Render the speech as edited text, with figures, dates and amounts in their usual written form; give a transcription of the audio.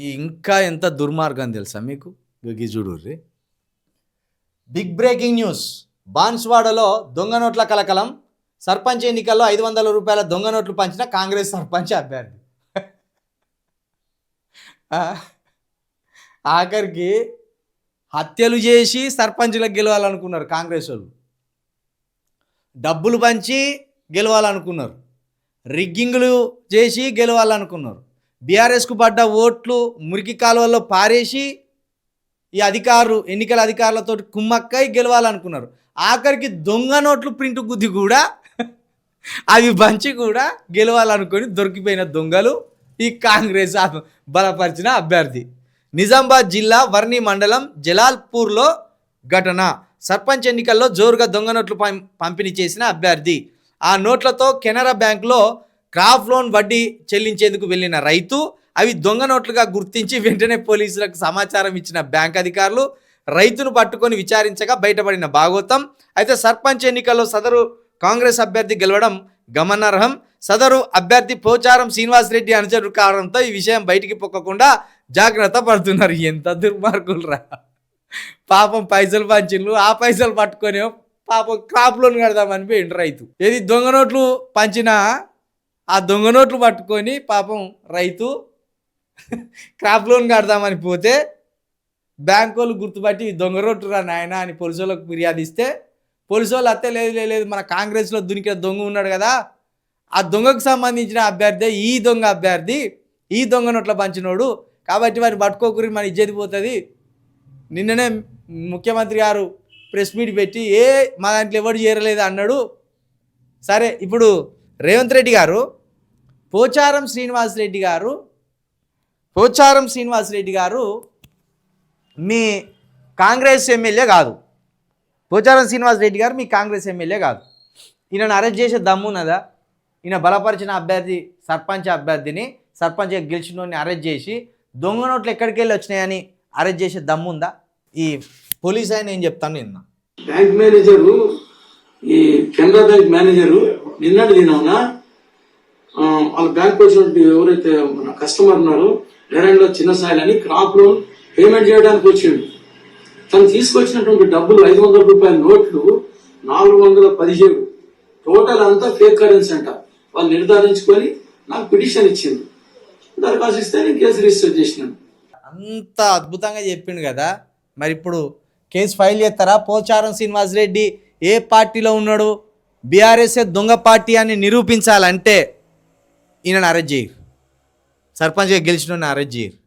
ఇంకా ఎంత దుర్మార్గం తెలుసా మీకు? చూడుర్రి. Big breaking news. బాన్స్వాడలో దొంగ నోట్ల కలకలం. సర్పంచ్ ఎన్నికల్లో 500 రూపాయల దొంగ నోట్లు పంచిన కాంగ్రెస్ సర్పంచ్ అభ్యర్థి. ఆఖరికి హత్యలు చేసి సర్పంచ్లకు గెలవాలనుకున్నారు కాంగ్రెస్ వాళ్ళు. డబ్బులు పంచి గెలవాలనుకున్నారు. రిగ్గింగ్లు చేసి గెలవాలనుకున్నారు. బీఆర్ఎస్కు పడ్డ ఓట్లు మురికి కాలువల్లో పారేసి ఈ ఎన్నికల అధికారులతో కుమ్మక్కై గెలవాలనుకున్నారు. ఆఖరికి దొంగ నోట్లు ప్రింట్ గుద్ది కూడా అవి బంచి కూడా గెలవాలనుకొని దొరికిపోయిన దొంగలు ఈ కాంగ్రెస్ బలపరిచిన అభ్యర్థి. నిజామాబాద్ జిల్లా వర్ణి మండలం జలాల్పూర్లో ఘటన. సర్పంచ్ ఎన్నికల్లో జోరుగా దొంగ నోట్లు పంపిణీ చేసిన అభ్యర్థి. ఆ నోట్లతో కెనరా బ్యాంకులో క్రాప్ లోన్ వడ్డీ చెల్లించేందుకు వెళ్ళిన రైతు అవి దొంగ నోట్లుగా గుర్తించి వెంటనే పోలీసులకు సమాచారం ఇచ్చిన బ్యాంక్ అధికారులు రైతును పట్టుకొని విచారించగా బయటపడిన భాగోతం. అయితే సర్పంచ్ ఎన్నికల్లో సదరు కాంగ్రెస్ అభ్యర్థి గెలవడం గమనార్హం. సదరు అభ్యర్థి పోచారం శ్రీనివాసరెడ్డి అనుచరుడు కావడంతో ఈ విషయం బయటికి పొక్కకుండా జాగ్రత్త పడుతున్నారు. ఎంత దుర్మార్గులు రా! పాపం పైసలు పంచిండ్రు, ఆ పైసలు పట్టుకొని పాపం క్రాప్ లోన్ కడదామని పోయిండు రైతు. ఏది దొంగ నోట్లు పంచినా ఆ దొంగ నోట్లు పట్టుకొని పాపం రైతు క్రాప్ లోన్ కడదామని పోతే బ్యాంకు వాళ్ళు గుర్తుపట్టి దొంగ నోట్లు రా నాయన అని పోలీసు వాళ్ళకు ఫిర్యాదు ఇస్తే పోలీసు వాళ్ళు అత్తే లేదు మన కాంగ్రెస్లో దునికిన దొంగ ఉన్నాడు కదా, ఆ దొంగకు సంబంధించిన అభ్యర్థి ఈ దొంగ అభ్యర్థి, ఈ దొంగ నోట్ల పంచినోడు కాబట్టి వారిని పట్టుకోకూరి మన ఇజ్జతి పోతుంది. నిన్ననే ముఖ్యమంత్రి గారు ప్రెస్ మీట్ పెట్టి మా దాంట్లో ఎవరు చేరలేదు అన్నాడు. సరే, ఇప్పుడు రేవంత్ రెడ్డి గారు పోచారం శ్రీనివాసరెడ్డి గారు మీ కాంగ్రెస్ ఎమ్మెల్యే కాదు. పోచారం శ్రీనివాసరెడ్డి గారు మీ కాంగ్రెస్ ఎమ్మెల్యే కాదు. ఈయనను అరెస్ట్ చేసే దమ్మున్నదా? ఈయన బలపరిచిన అభ్యర్థి అభ్యర్థిని సర్పంచ్ గెలిచినోని అరెస్ట్ చేసి దొంగ నోట్లు ఎక్కడికి వెళ్ళి వచ్చినాయని అరెస్ట్ చేసే దమ్ముందా? ఈ పోలీస్ ఆయన ఏం చెప్తాను నిన్న. బ్యాంక్ మేనేజరు, ఈ కెనరా బ్యాంక్ మేనేజరు నిన్నటి దినమున వాళ్ళ బ్యాంక్ వచ్చినట్టు ఎవరైతే మన కస్టమర్ ఉన్నారో నేరంలో చిన్న స్థాయిలో అని క్రాప్ లోన్ పేమెంట్ చేయడానికి వచ్చిండు. తను తీసుకొచ్చినటువంటి డబ్బులు 500 రూపాయల నోట్లు 417 టోటల్ అంతా ఫేక్ కరెన్సీ అంట. వాళ్ళు నిర్ధారించుకొని నాకు పిటిషన్ ఇచ్చింది. దరఖాస్తు ఇస్తే నేను కేసు రిజిస్టర్ చేసినాను. అంత అద్భుతంగా చెప్పిండు కదా. మరి ఇప్పుడు కేసు ఫైల్ చేస్తారా? పోచారం శ్రీనివాసరెడ్డి ఏ పార్టీలో ఉన్నాడు, బీఆర్ఎస్ దొంగ పార్టీ అని నిరూపించాలంటే ఈయనను అరెస్ట్ చేయరు, సర్పంచ్గా గెలిచిన అరెస్ట్ చేయరు.